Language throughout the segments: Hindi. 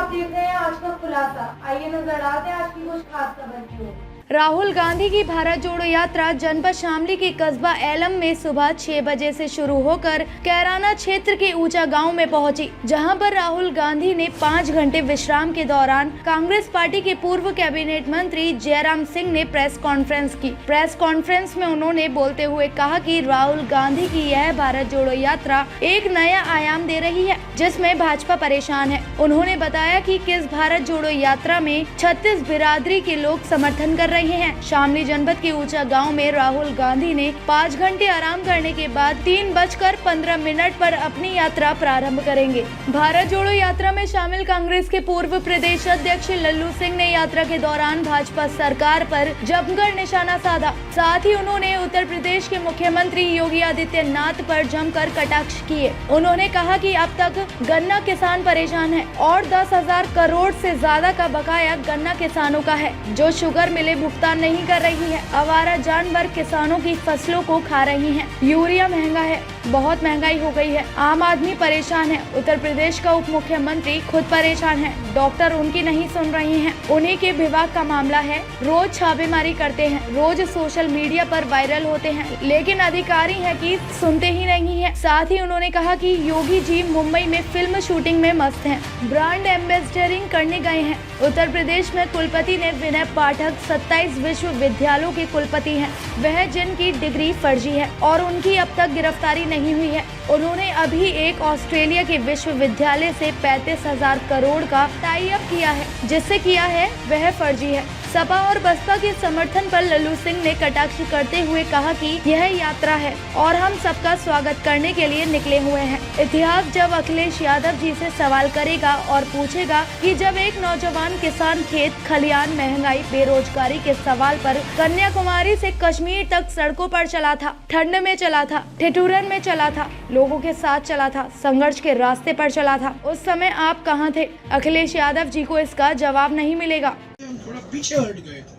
आप देख रहे हैं आज का खुलासा। आइए नजर डालते हैं आज की कुछ खास खबर की ओर। राहुल गांधी की भारत जोड़ो यात्रा जनपद शामली के कस्बा एलम में सुबह 6 बजे से शुरू होकर कैराना क्षेत्र के ऊंचा गांव में पहुंची, जहां पर राहुल गांधी ने 5 घंटे विश्राम के दौरान कांग्रेस पार्टी के पूर्व कैबिनेट मंत्री जयराम सिंह ने प्रेस कॉन्फ्रेंस की। प्रेस कॉन्फ्रेंस में उन्होंने बोलते हुए कहा कि राहुल गांधी की यह भारत जोड़ो यात्रा एक नया आयाम दे रही है, जिसमें भाजपा परेशान है। उन्होंने बताया कि किस भारत जोड़ो यात्रा में 36 बिरादरी के लोग समर्थन कर रहे हैं। शामली जनपद के ऊंचा गांव में राहुल गांधी ने 5 घंटे आराम करने के बाद 3:15 पर अपनी यात्रा प्रारंभ करेंगे। भारत जोड़ो यात्रा में शामिल कांग्रेस के पूर्व प्रदेश अध्यक्ष लल्लू सिंह ने यात्रा के दौरान भाजपा सरकार पर जमकर निशाना साधा। साथ ही उन्होंने उत्तर प्रदेश के मुख्यमंत्री योगी आदित्यनाथ पर जमकर कटाक्ष किए। उन्होंने कहा कि अब तक गन्ना किसान परेशान है और 10,000 करोड़ से ज्यादा का बकाया गन्ना किसानों का है, जो शुगर मिले भुगतान नहीं कर रही है। आवारा जानवर किसानों की फसलों को खा रही हैं। यूरिया महंगा है, बहुत महंगाई हो गई है। आम आदमी परेशान है। उत्तर प्रदेश का उप मुख्यमंत्री खुद परेशान है। डॉक्टर उनकी नहीं सुन रहे हैं। उन्हीं के विभाग का मामला है। रोज छापेमारी करते हैं, रोज सोशल मीडिया पर वायरल होते हैं, लेकिन अधिकारी है कि सुनते ही नहीं है। साथ ही उन्होंने कहा कि योगी जी मुंबई में फिल्म शूटिंग में मस्त हैं, ब्रांड एम्बेसडरिंग करने गए हैं। उत्तर प्रदेश में कुलपति ने विनय पाठक 27 विश्वविद्यालयों के कुलपति हैं, वह जिनकी डिग्री फर्जी है और उनकी अब तक गिरफ्तारी नहीं हुई है। उन्होंने अभी एक ऑस्ट्रेलिया के विश्वविद्यालय से 35,000 करोड़ का टाई अप किया है, जिससे किया है वह फर्जी है। सपा और बसपा के समर्थन पर लल्लू सिंह ने कटाक्ष करते हुए कहा कि यह यात्रा है और हम सबका स्वागत करने के लिए निकले हुए हैं। इतिहास जब अखिलेश यादव जी से सवाल करेगा और पूछेगा कि जब एक नौजवान किसान खेत खलियान महंगाई बेरोजगारी के सवाल पर कन्याकुमारी से कश्मीर तक सड़कों पर चला था, ठंड में चला था, ठिठुरन में चला था, लोगों के साथ चला था, संघर्ष के रास्ते पर चला था, उस समय आप कहाँ थे? अखिलेश यादव जी को इसका जवाब नहीं मिलेगा। हम थोड़ा पीछे हट गए थे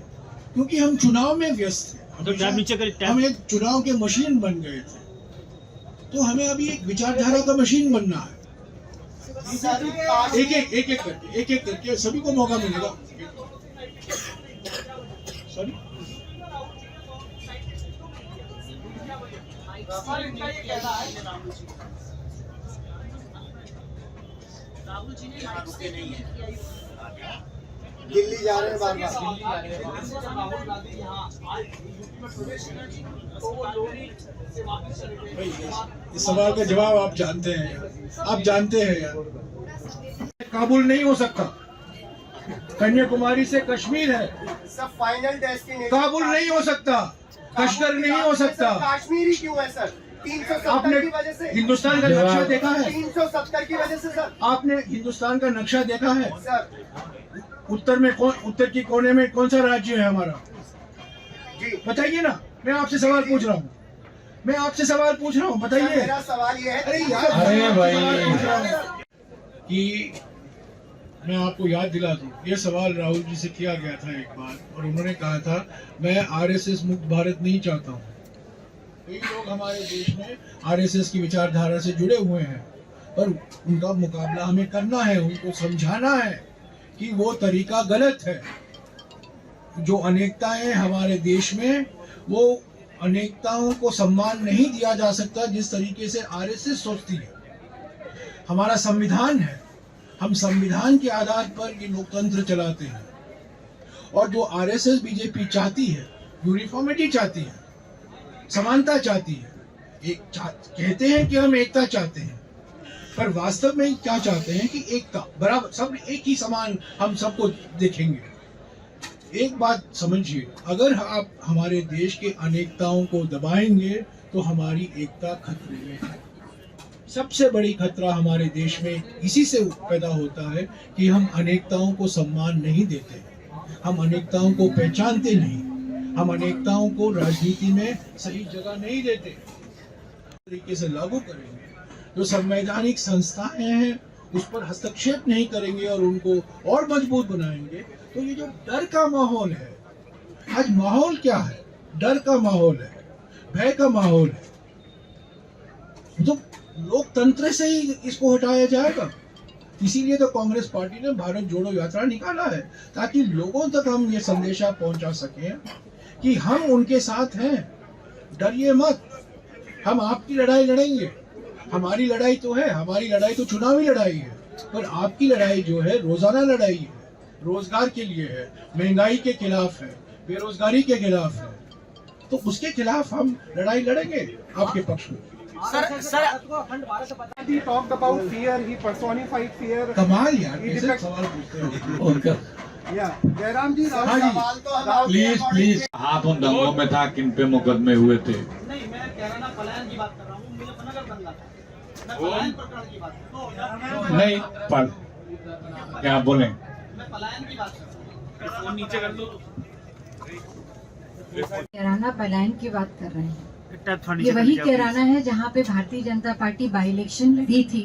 क्योंकि हम चुनाव में व्यस्त थे। हम एक चुनाव के मशीन बन गए थे, तो हमें अभी एक विचारधारा का मशीन बनना है। एक एक करके सभी को मौका मिलेगा। सॉरी, दिल्ली जा रहे हैं बार-बार। इस सवाल का जवाब आप जानते हैं, आप जानते हैं यार। काबुल नहीं हो सकता, कन्याकुमारी से कश्मीर है। सब फाइनल डेस्टिनेशन काबुल नहीं हो सकता, कश्मीर नहीं हो सकता। कश्मीरी क्यों है सर? 370 आपने की वजह से हिंदुस्तान का नक्शा देखा है? 370 की वजह से सर। आपने हिंदुस्तान का नक्शा देखा है? सर उत्तर की कोने में कौन सा राज्य है हमारा? जी बताइए ना। मैं आपसे सवाल पूछ रहा हूँ, बताइए। मेरा सवाल ये है, अरे यार, अरे भाई, कि मैं आपको याद दिला दूं, ये सवाल राहुल जी से किया गया था एक बार, और उन्होंने कहा था मैं आरएसएस मुक्त भारत नहीं चाहता हूँ। कई लोग हमारे देश में आरएसएस की विचारधारा से जुड़े हुए हैं, पर उनका मुकाबला हमें करना है, उनको समझाना है कि वो तरीका गलत है। जो अनेकताएं हमारे देश में, वो अनेकताओं को सम्मान नहीं दिया जा सकता जिस तरीके से आरएसएस सोचती है। हमारा संविधान है, हम संविधान के आधार पर ये लोकतंत्र चलाते हैं, और जो आरएसएस बीजेपी चाहती है, यूनिफॉर्मिटी चाहती है, समानता चाहती है। कहते हैं कि हम एकता चाहते हैं, पर वास्तव में क्या चाहते हैं कि एकता, बराबर, सब एक ही समान हम सबको देखेंगे। एक बात समझिए, अगर आप हमारे देश के अनेकताओं को दबाएंगे तो हमारी एकता खतरे में है। सबसे बड़ी खतरा हमारे देश में इसी से पैदा होता है कि हम अनेकताओं को सम्मान नहीं देते, हम अनेकताओं को पहचानते नहीं, हम अनेकताओं को राजनीति में सही जगह नहीं देते। तरीके से लागू करेंगे, जो संवैधानिक संस्थाएं हैं उस पर हस्तक्षेप नहीं करेंगे और उनको और मजबूत बनाएंगे, तो ये जो डर का माहौल है, आज माहौल क्या है? डर का माहौल है, भय का माहौल है। तो लोकतंत्र से ही इसको हटाया जाएगा। इसीलिए तो कांग्रेस पार्टी ने भारत जोड़ो यात्रा निकाला है, ताकि लोगों तक हम ये संदेशा पहुंचा सकें कि हम उनके साथ हैं, डरिए मत, हम आपकी लड़ाई लड़ेंगे। हमारी लड़ाई तो है, हमारी लड़ाई तो चुनावी लड़ाई है, पर आपकी लड़ाई जो है रोजाना लड़ाई है, रोजगार के लिए है, महंगाई के खिलाफ है, बेरोजगारी के खिलाफ है, तो उसके खिलाफ हम लड़ाई लड़ेंगे आपके पक्ष में। He talked about fear. He personified fear. कमाल यार, कैसे सवाल पूछते हो। Yeah. जयराम जी, हाँ जी, प्लीज हाथ उन दंगों में था किन पे मुकदमे हुए थे। नहीं, मैं कैराना पलायन की बात कर रहा हूँ, मुजफ्फरनगर दंगा था, मैं पलायन प्रकरण की बात कर रहा हूँ। नहीं पर क्या बोलें, मैं पलायन की बात कर रहा हूँ। नीचे कर दो। कैराना पलायन की बात कर रहे हैं। ये वही कैराना है जहाँ पे Bharatiya Janata party by election लड़ी थी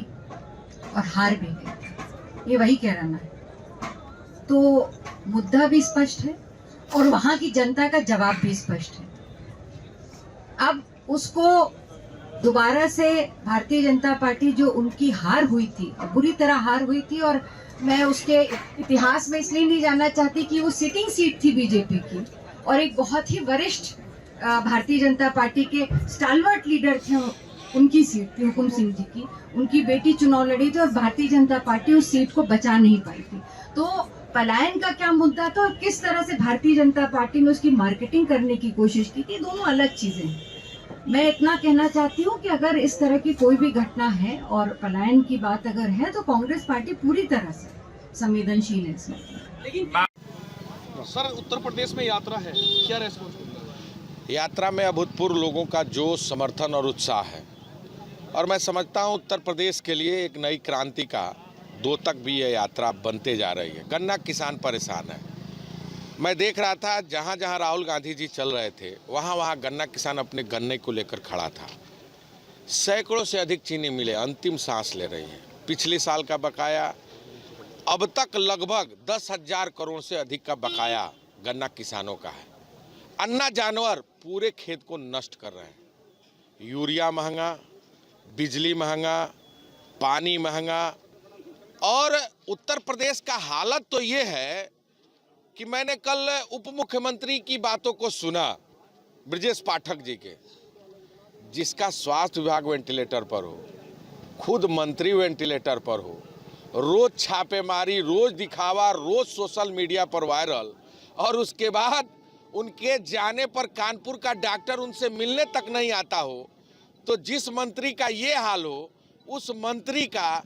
और हार भी गई। ये वही कैराना है। तो मुद्दा भी स्पष्ट है और वहाँ की जनता का जवाब भी स्पष्ट है। अब उसको दोबारा से भारतीय जनता पार्टी जो उनकी हार हुई थी, बुरी तरह हार हुई थी, और मैं उसके इतिहास में इसलिए नहीं जानना चाहती कि वो सिटिंग सीट थी बीजेपी की और एक बहुत ही वरिष्ठ भारतीय जनता पार्टी के स्टालवर्ट लीडर थे, उनकी सीट थी, हुकुम सिंह जी की। उनकी बेटी चुनाव लड़ी थी और भारतीय जनता पार्टी उस सीट को बचा नहीं पाई थी। तो पलायन का क्या मुद्दा था और किस तरह से भारतीय जनता पार्टी ने उसकी मार्केटिंग करने की कोशिश की थी, दोनों अलग चीजें हैं। मैं इतना कहना चाहती हूँ कि अगर इस तरह की कोई भी घटना है और पलायन की बात अगर है तो कांग्रेस पार्टी पूरी तरह से संवेदनशील है इसमें। सर, उत्तर प्रदेश में यात्रा है, क्या रेस्पॉन्स? यात्रा में अभूतपूर्व लोगों का जोश, समर्थन और उत्साह है और मैं समझता हूं उत्तर प्रदेश के लिए एक नई क्रांति का द्योतक भी यह यात्रा बनते जा रही है। गन्ना किसान परेशान है। मैं देख रहा था जहां जहां राहुल गांधी जी चल रहे थे वहां वहां गन्ना किसान अपने गन्ने को लेकर खड़ा था। सैकड़ों से अधिक चीनी मिले अंतिम सांस ले रही हैं। पिछले साल का बकाया, अब तक लगभग 10,000 करोड़ से अधिक का बकाया गन्ना किसानों का है। अन्ना जानवर पूरे खेत को नष्ट कर रहे हैं। यूरिया महंगा, बिजली महंगा, पानी महंगा, और उत्तर प्रदेश का हालत तो ये है कि मैंने कल उप मुख्यमंत्री की बातों को सुना, ब्रजेश पाठक जी के, जिसका स्वास्थ्य विभाग वेंटिलेटर पर हो, खुद मंत्री वेंटिलेटर पर हो, रोज छापेमारी, रोज दिखावा, रोज सोशल मीडिया पर वायरल, और उसके बाद उनके जाने पर कानपुर का डॉक्टर उनसे मिलने तक नहीं आता हो। तो जिस मंत्री का ये हाल हो, उस मंत्री का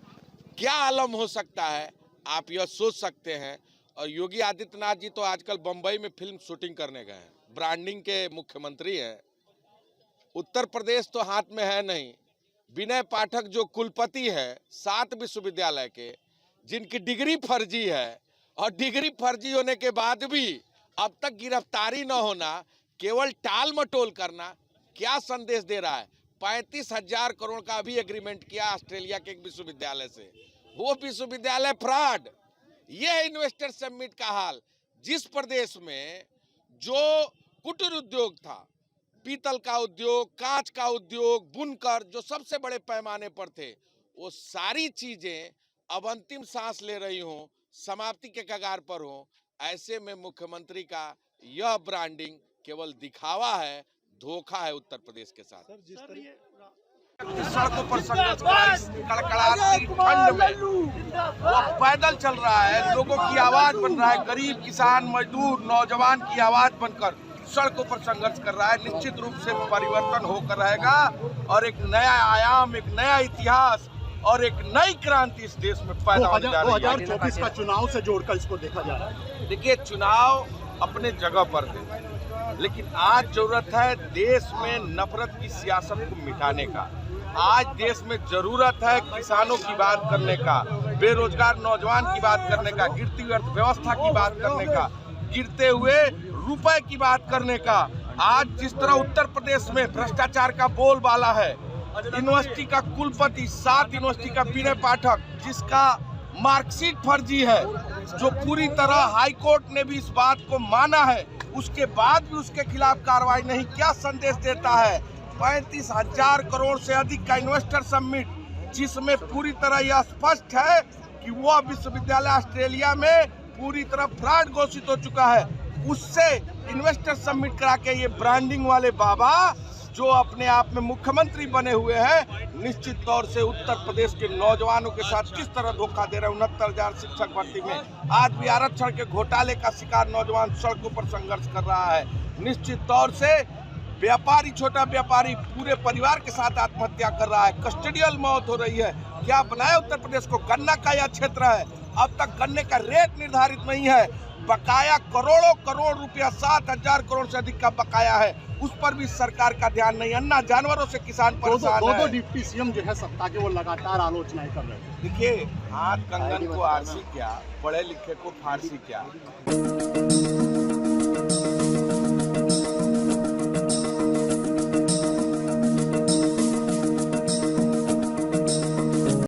क्या आलम हो सकता है, आप यह सोच सकते हैं। और योगी आदित्यनाथ जी तो आजकल बंबई में फिल्म शूटिंग करने गए हैं, ब्रांडिंग के मुख्यमंत्री हैं। उत्तर प्रदेश तो हाथ में है नहीं। विनय पाठक जो कुलपति है 7 विश्वविद्यालय के, जिनकी डिग्री फर्जी है, और डिग्री फर्जी होने के बाद भी अब तक गिरफ्तारी न होना, केवल टाल मटोल करना, क्या संदेश दे रहा है? 35,000 करोड़ का भी एग्रीमेंट किया ऑस्ट्रेलिया के एक विश्वविद्यालय से, वो विश्वविद्यालय फ्रॉड। ये है इन्वेस्टर समिट का हाल। जिस प्रदेश में जो कुटीर उद्योग था, पीतल का उद्योग, कांच का उद्योग, बुनकर, जो सबसे बड़े पैमाने पर थे, वो सारी चीजें अब अंतिम सांस ले रही हों, समाप्ति के कगार पर हों। ऐसे में मुख्यमंत्री का यह ब्रांडिंग केवल दिखावा है, धोखा है उत्तर प्रदेश के साथ। सड़कों पर संघर्ष कर रहा है, इस कड़कड़ाती ठंड में वो पैदल चल रहा है, लोगों की आवाज बन रहा है, गरीब, किसान, मजदूर, नौजवान की आवाज बनकर सड़कों पर संघर्ष कर रहा है। निश्चित रूप से परिवर्तन होकर रहेगा और एक नया आयाम, एक नया इतिहास और एक नई क्रांति इस देश में पैदा होने जा रही है। 2024 का चुनाव से जोड़कर इसको देखा जा रहा है। देखिए, चुनाव अपने जगह पर है, लेकिन आज जरूरत है देश में नफरत की सियासत को मिटाने का। आज देश में जरूरत है किसानों की बात करने का, बेरोजगार नौजवान की बात करने का, गिरती हुई अर्थव्यवस्था की बात करने का, गिरते हुए रुपए की बात करने का। आज जिस तरह उत्तर प्रदेश में भ्रष्टाचार का बोलबाला है, यूनिवर्सिटी का कुलपति, 7 यूनिवर्सिटी का विनय पाठक, जिसका मार्कशीट फर्जी है, जो पूरी तरह हाईकोर्ट ने भी इस बात को माना है, उसके बाद भी उसके खिलाफ कार्रवाई नहीं, क्या संदेश देता है? 35,000 करोड़ से अधिक का इन्वेस्टर समिट, जिसमें पूरी तरह यह स्पष्ट है कि कि वो विश्वविद्यालय ऑस्ट्रेलिया में पूरी तरह फ्रॉड घोषित हो चुका है। उससे इन्वेस्टर सबमिट करा के ये ब्रांडिंग वाले बाबा जो अपने आप में मुख्यमंत्री बने हुए हैं, निश्चित तौर से उत्तर प्रदेश के नौजवानों के साथ किस तरह धोखा दे रहे हैं। 69,000 शिक्षक भर्ती में आज भी आरक्षण के घोटाले का शिकार नौजवान सड़कों पर संघर्ष कर रहा है। निश्चित तौर से व्यापारी, छोटा व्यापारी पूरे परिवार के साथ आत्महत्या कर रहा है। कस्टडियल मौत हो रही है। क्या बनाया उत्तर प्रदेश को? गन्ना का यह क्षेत्र है। अब तक गन्ने का रेट निर्धारित नहीं है। बकाया करोड़ों करोड़ रुपया, 7,000 करोड़ से अधिक का बकाया है, उस पर भी सरकार का ध्यान नहीं। अन्ना जानवरों से किसान परेशान है। दो डिप्टी सीएम जो है सत्ता के, वो लगातार आलोचनाएं कर रहे हैं। देखिए, हाथ कंगन को आरसी क्या, पढ़े लिखे को फारसी क्या।